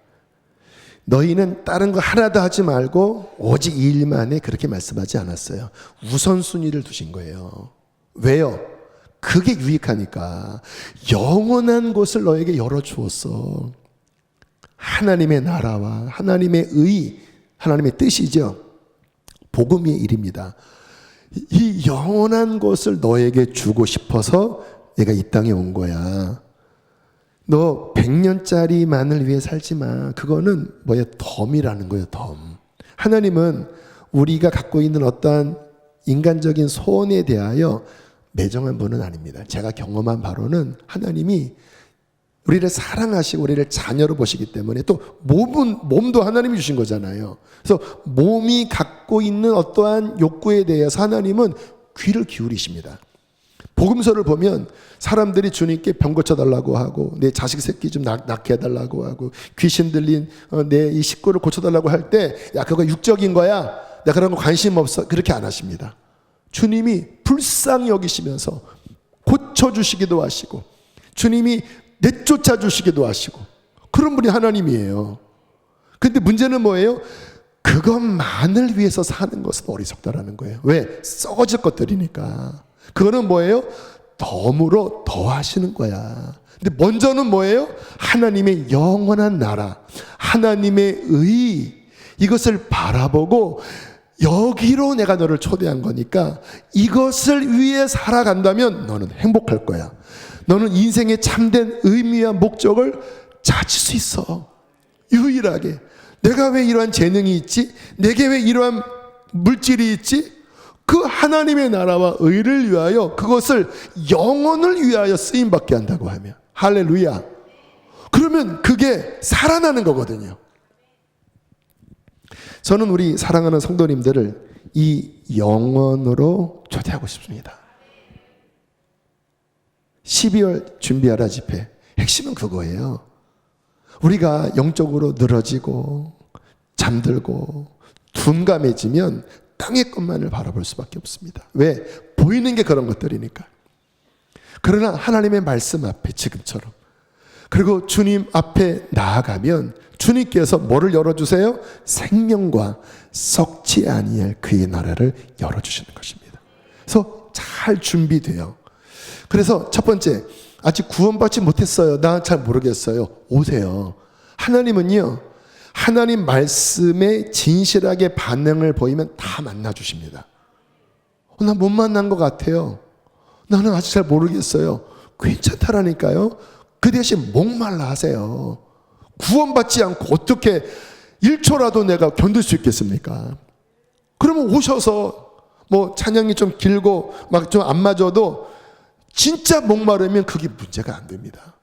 너희는 다른 거 하나도 하지 말고 오직 이 일만 해, 그렇게 말씀하지 않았어요. 우선순위를 두신 거예요. 왜요? 그게 유익하니까. 영원한 곳을 너에게 열어주었어. 하나님의 나라와 하나님의 의, 하나님의 뜻이죠. 복음의 일입니다. 이 영원한 곳을 너에게 주고 싶어서 내가 이 땅에 온 거야. 너 100년짜리만을 위해 살지 마. 그거는 뭐야? 덤이라는 거예요. 덤. 하나님은 우리가 갖고 있는 어떠한 인간적인 소원에 대하여 매정한 분은 아닙니다. 제가 경험한 바로는 하나님이 우리를 사랑하시고 우리를 자녀로 보시기 때문에 또 몸도 하나님이 주신 거잖아요. 그래서 몸이 갖고 있는 어떠한 욕구에 대해서 하나님은 귀를 기울이십니다. 복음서를 보면 사람들이 주님께 병 고쳐달라고 하고 내 자식 새끼 좀 낳게 해달라고 하고 귀신 들린 내 이 식구를 고쳐달라고 할 때 야 그거 육적인 거야 나 그런 거 관심 없어 그렇게 안 하십니다. 주님이 불쌍히 여기시면서 고쳐주시기도 하시고 주님이 내쫓아 주시기도 하시고 그런 분이 하나님이에요. 근데 문제는 뭐예요? 그것만을 위해서 사는 것은 어리석다라는 거예요. 왜? 썩어질 것들이니까. 그거는 뭐예요? 덤으로 더하시는 거야. 근데 먼저는 뭐예요? 하나님의 영원한 나라, 하나님의 의, 이것을 바라보고 여기로 내가 너를 초대한 거니까 이것을 위해 살아간다면 너는 행복할 거야. 너는 인생의 참된 의미와 목적을 찾을 수 있어. 유일하게. 내가 왜 이러한 재능이 있지? 내게 왜 이러한 물질이 있지? 그 하나님의 나라와 의를 위하여 그것을 영혼을 위하여 쓰임받게 한다고 하면 할렐루야. 그러면 그게 살아나는 거거든요. 저는 우리 사랑하는 성도님들을 이 영혼으로 초대하고 싶습니다. 12월 준비하라 집회 핵심은 그거예요. 우리가 영적으로 늘어지고 잠들고 둔감해지면 땅의 것만을 바라볼 수밖에 없습니다. 왜? 보이는 게 그런 것들이니까. 그러나 하나님의 말씀 앞에 지금처럼 그리고 주님 앞에 나아가면 주님께서 뭐를 열어주세요? 생명과 썩지 아니할 그의 나라를 열어주시는 것입니다. 그래서 잘 준비돼요. 그래서 첫 번째, 아직 구원받지 못했어요. 나 잘 모르겠어요. 오세요. 하나님은요, 하나님 말씀에 진실하게 반응을 보이면 다 만나주십니다. 나 못 만난 것 같아요. 나는 아직 잘 모르겠어요. 괜찮다라니까요. 그 대신 목말라 하세요. 구원받지 않고 어떻게 1초라도 내가 견딜 수 있겠습니까? 그러면 오셔서 뭐 찬양이 좀 길고 막 좀 안 맞아도 진짜 목마르면 그게 문제가 안 됩니다.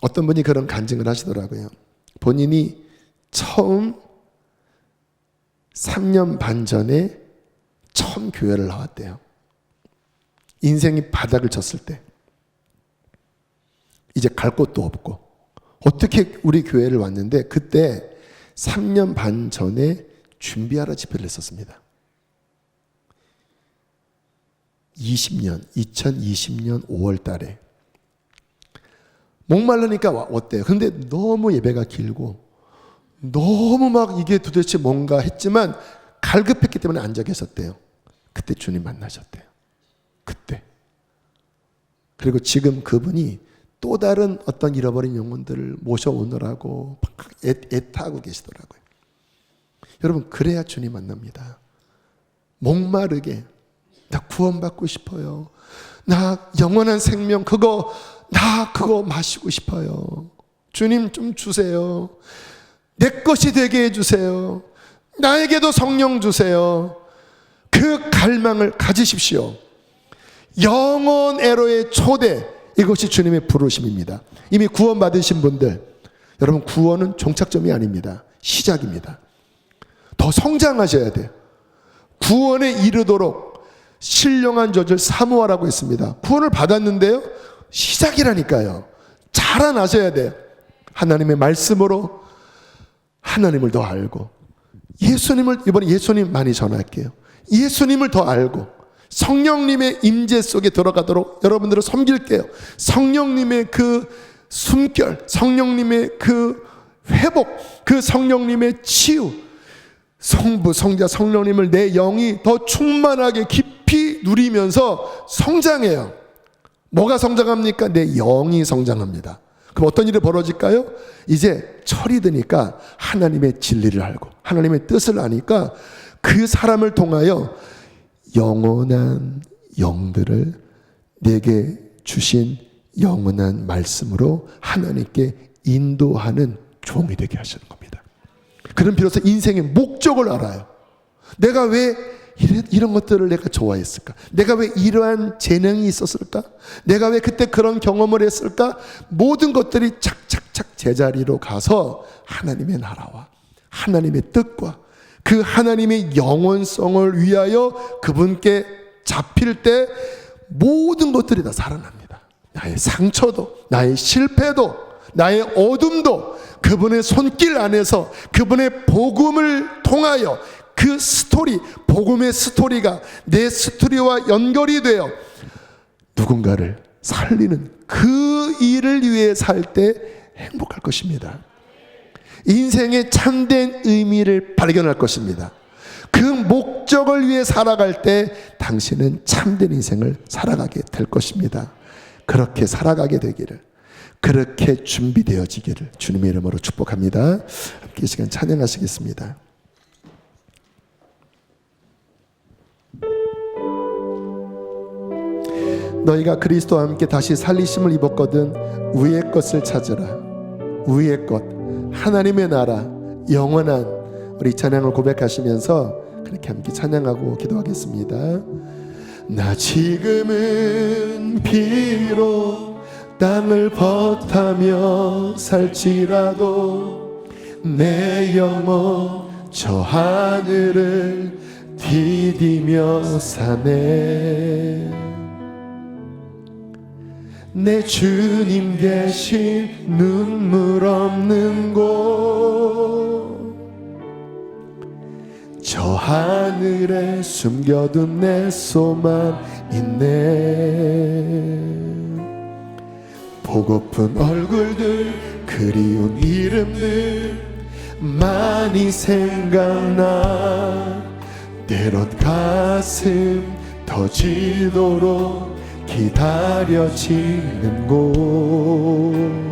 어떤 분이 그런 간증을 하시더라고요. 본인이 처음 3년 반 전에 처음 교회를 나왔대요. 인생이 바닥을 쳤을 때 이제 갈 곳도 없고 어떻게 우리 교회를 왔는데 그때 3년 반 전에 준비하라 집회를 했었습니다. 2020년 5월 달에 목말르니까 왔대요. 근데 너무 예배가 길고 너무 막 이게 도대체 뭔가 했지만 갈급했기 때문에 앉아 계셨대요. 그때 주님 만나셨대요. 그때. 그리고 지금 그분이 또 다른 어떤 잃어버린 영혼들을 모셔오느라고 애타고 계시더라고요. 여러분 그래야 주님 만납니다. 목마르게 나 구원받고 싶어요. 나 영원한 생명 그거 마시고 싶어요. 주님 좀 주세요. 내 것이 되게 해주세요. 나에게도 성령 주세요. 그 갈망을 가지십시오. 영원 애로의 초대, 이것이 주님의 부르심입니다. 이미 구원받으신 분들, 여러분 구원은 종착점이 아닙니다. 시작입니다. 더 성장하셔야 돼요. 구원에 이르도록 신령한 젖을 사모하라고 했습니다. 구원을 받았는데요, 시작이라니까요. 자라나셔야 돼요. 하나님의 말씀으로 하나님을 더 알고, 이번에 예수님 많이 전할게요. 예수님을 더 알고 성령님의 임재 속에 들어가도록 여러분들을 섬길게요. 성령님의 그 숨결, 성령님의 그 회복, 그 성령님의 치유, 성부, 성자, 성령님을 내 영이 더 충만하게 깊이 누리면서 성장해요. 뭐가 성장합니까? 내 영이 성장합니다. 그럼 어떤 일이 벌어질까요? 이제 철이 드니까 하나님의 진리를 알고 하나님의 뜻을 아니까 그 사람을 통하여 영원한 영들을 내게 주신 영원한 말씀으로 하나님께 인도하는 종이 되게 하시는 겁니다. 그럼 비로소 인생의 목적을 알아요. 내가 왜 이런 것들을 내가 좋아했을까? 내가 왜 이러한 재능이 있었을까? 내가 왜 그때 그런 경험을 했을까? 모든 것들이 착착착 제자리로 가서 하나님의 나라와 하나님의 뜻과 그 하나님의 영원성을 위하여 그분께 잡힐 때 모든 것들이 다 살아납니다. 나의 상처도, 나의 실패도, 나의 어둠도 그분의 손길 안에서 그분의 복음을 통하여 그 스토리, 복음의 스토리가 내 스토리와 연결이 되어 누군가를 살리는 그 일을 위해 살 때 행복할 것입니다. 인생의 참된 의미를 발견할 것입니다. 그 목적을 위해 살아갈 때 당신은 참된 인생을 살아가게 될 것입니다. 그렇게 살아가게 되기를, 그렇게 준비되어지기를 주님의 이름으로 축복합니다. 함께 이 시간 찬양하시겠습니다. 너희가 그리스도와 함께 다시 살리심을 입었거든 위의 것을 찾으라. 위의 것, 하나님의 나라, 영원한, 우리 찬양을 고백하시면서 그렇게 함께 찬양하고 기도하겠습니다. 나 지금은 비록 땅을 벗하며 살지라도 내 영혼 저 하늘을 디디며 사네. 내 주님 계신 눈물 없는 곳, 저 하늘에 숨겨둔 내 소망 있네. 보고픈 얼굴들, 그리운 이름들 많이 생각나. 때론 가슴 터지도록 기다려지는 곳,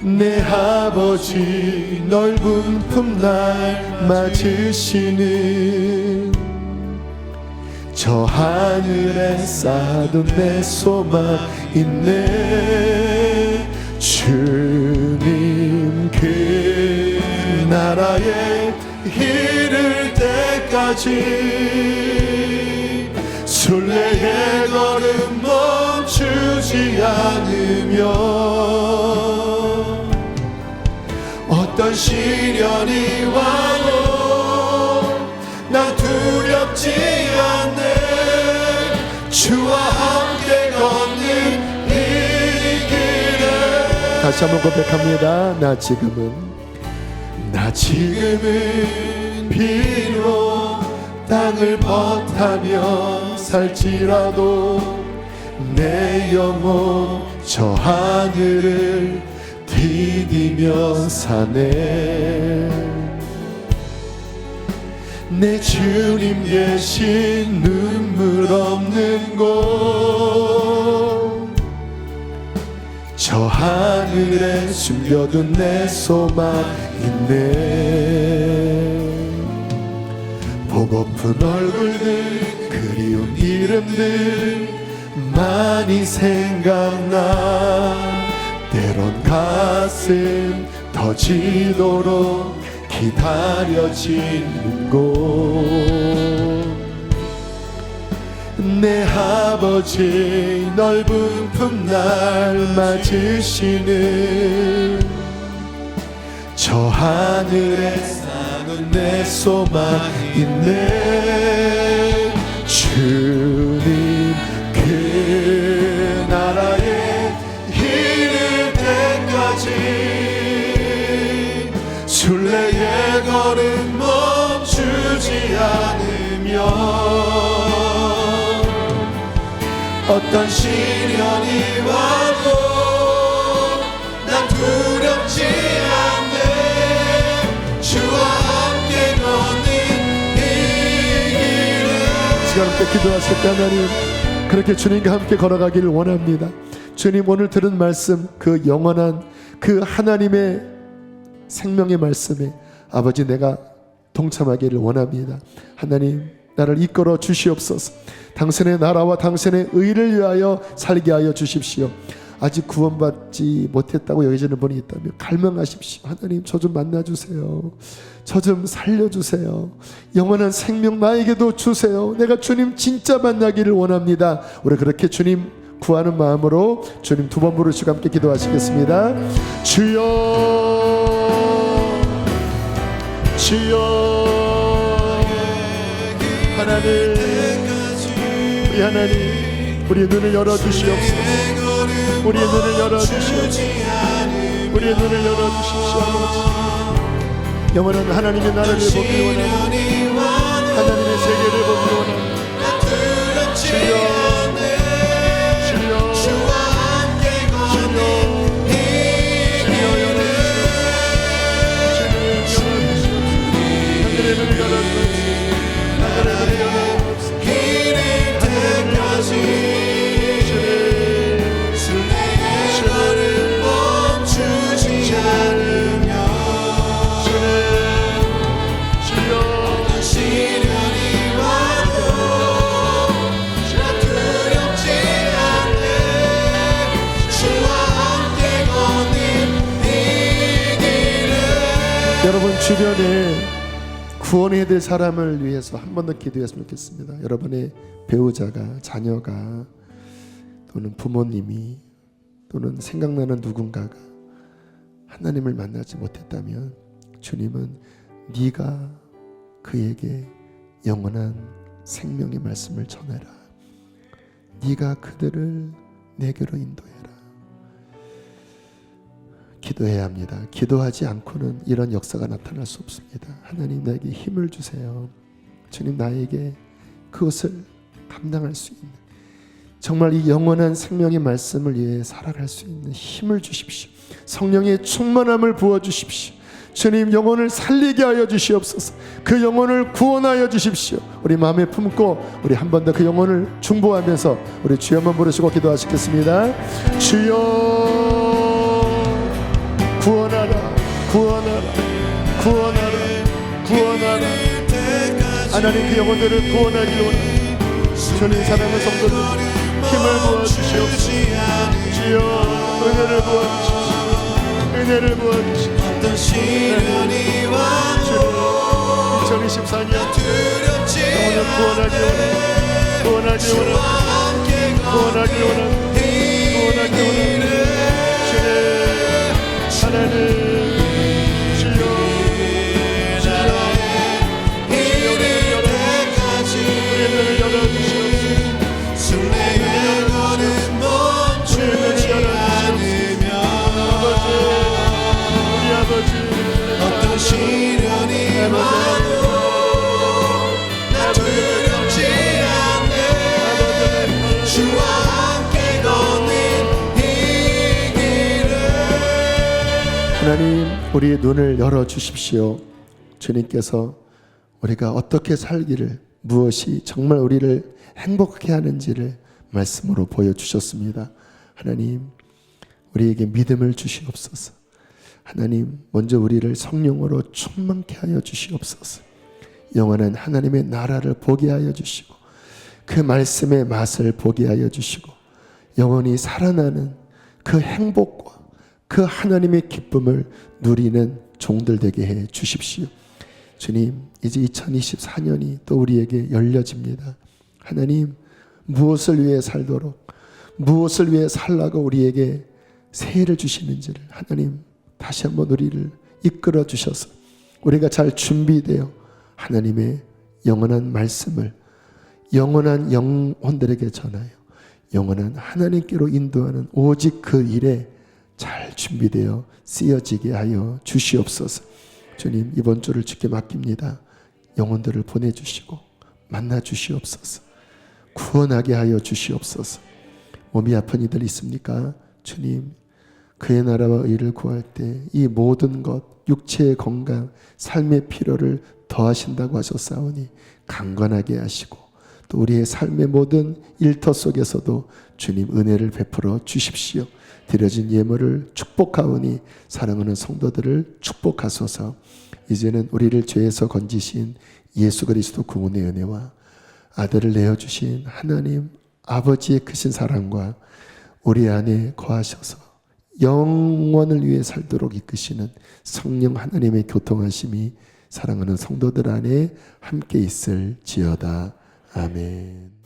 내 아버지 넓은 품 날 맞으시는 저 하늘에 쌓아둔 내 소망 있네. 주님 그 나라에 이를 때까지 순례의 걸음 멈추지 않으며 어떤 시련이 와도 난 두렵지 않네. 주와 함께 걷는 이 길에 다시 한번 고백합니다. 나 지금은 비록 땅을 벗하며 살지라도 내 영혼 저 하늘을 디디며 사네. 내 주님 계신 눈물 없는 곳, 저 하늘에 숨겨둔 내 소망 있네. 보고픈 얼굴들, 그리운 이름들 많이 생각나. 때론 가슴 터지도록 기다려지는 곳, 내 아버지 넓은 품 날 맞으시는 저 하늘에 사는 내 소망 있네. 주님 그 나라에 이를 때까지 순례의 걸음 멈추지 않으며 어떤 시련이 와도 난 두렵지 않네. 주와 함께 걷는 이 길에 시간 함께 기도하실 때 하나님, 그렇게 주님과 함께 걸어가기를 원합니다. 주님, 오늘 들은 말씀, 그 영원한 그 하나님의 생명의 말씀에 아버지 내가 동참하기를 원합니다. 하나님, 나를 이끌어 주시옵소서. 당신의 나라와 당신의 의를 위하여 살게 하여 주십시오. 아직 구원받지 못했다고 여기시는 분이 있다면 갈망하십시오. 하나님, 저 좀 만나주세요. 저 좀 살려주세요. 영원한 생명 나에게도 주세요. 내가 주님 진짜 만나기를 원합니다. 우리 그렇게 주님 구하는 마음으로 주님 두 번 부르시고 함께 기도하시겠습니다. 주여, 주여. 하나님, 우리 하나님, 우리의 눈을 열어주시옵소서. 우리의 눈을 열어주시옵소서. 우리의 눈을 열어주십시오. 영원한 하나님의 나라를 보기를 원합니다. 하나님의 세계를 보기를 원합니다. 주여, 여러분 주변에 구원해야 될 사람을 위해서 한 번 더 기도했으면 좋겠습니다. 여러분의 배우자가, 자녀가, 또는 부모님이, 또는 생각나는 누군가가 하나님을 만나지 못했다면 주님은 네가 그에게 영원한 생명의 말씀을 전해라. 네가 그들을 내게로 인도해라. 기도해야 합니다. 기도하지 않고는 이런 역사가 나타날 수 없습니다. 하나님, 나에게 힘을 주세요. 주님, 나에게 그것을 감당할 수 있는, 정말 이 영원한 생명의 말씀을 위해 살아갈 수 있는 힘을 주십시오. 성령의 충만함을 부어주십시오. 주님, 영혼을 살리게 하여 주시옵소서. 그 영혼을 구원하여 주십시오. 우리 마음에 품고 우리 한 번 더 그 영혼을 중보하면서 우리 주여만 부르시고 기도하시겠습니다. 주여, 구원하라, 구원하라, 구원하라, 구원하라. 하나님, 그 영혼들을 구원하기를 원합니다. 주님, 사랑하는 성도들 힘을 부어주시옵소서. 주여, 은혜를 부어주십시오. 은혜를 부어주십시오. 2024년 영혼을 구원하기 원합니다. 구원하기 원합니다. 구원하기 원합니다. 구원하기 원합니다. 하나님, 주여, 주여, 우리를 열어주시옵소서. 우리를 열어주시옵소서. 아버지, 어떤 시련이 와도 나 두렵지 않네. 주와 함께 걷는 이 길을. 하나님, 우리의 눈을 열어주십시오. 주님께서 우리가 어떻게 살기를, 무엇이 정말 우리를 행복하게 하는지를 말씀으로 보여주셨습니다. 하나님, 우리에게 믿음을 주시옵소서. 하나님, 먼저 우리를 성령으로 충만케 하여 주시옵소서. 영원한 하나님의 나라를 보게 하여 주시고 그 말씀의 맛을 보게 하여 주시고 영원히 살아나는 그 행복과 그 하나님의 기쁨을 누리는 종들 되게 해 주십시오. 주님, 이제 2024년이 또 우리에게 열려집니다. 하나님, 무엇을 위해 살도록, 무엇을 위해 살라고 우리에게 새해를 주시는지를 하나님 다시 한번 우리를 이끌어 주셔서 우리가 잘 준비되어 하나님의 영원한 말씀을 영원한 영혼들에게 전하여 영원한 하나님께로 인도하는 오직 그 일에 잘 준비되어 쓰여지게 하여 주시옵소서. 주님, 이번 주를 주께 맡깁니다. 영혼들을 보내주시고 만나 주시옵소서. 구원하게 하여 주시옵소서. 몸이 아픈 이들 있습니까? 주님, 그의 나라와 의를 구할 때 이 모든 것, 육체의 건강, 삶의 필요를 더하신다고 하셨사오니 강건하게 하시고 또 우리의 삶의 모든 일터 속에서도 주님 은혜를 베풀어 주십시오. 드려진 예물을 축복하오니 사랑하는 성도들을 축복하소서. 이제는 우리를 죄에서 건지신 예수 그리스도 구원의 은혜와 아들을 내어주신 하나님 아버지의 크신 사랑과 우리 안에 거하셔서 영원을 위해 살도록 이끄시는 성령 하나님의 교통하심이 사랑하는 성도들 안에 함께 있을지어다. 아멘.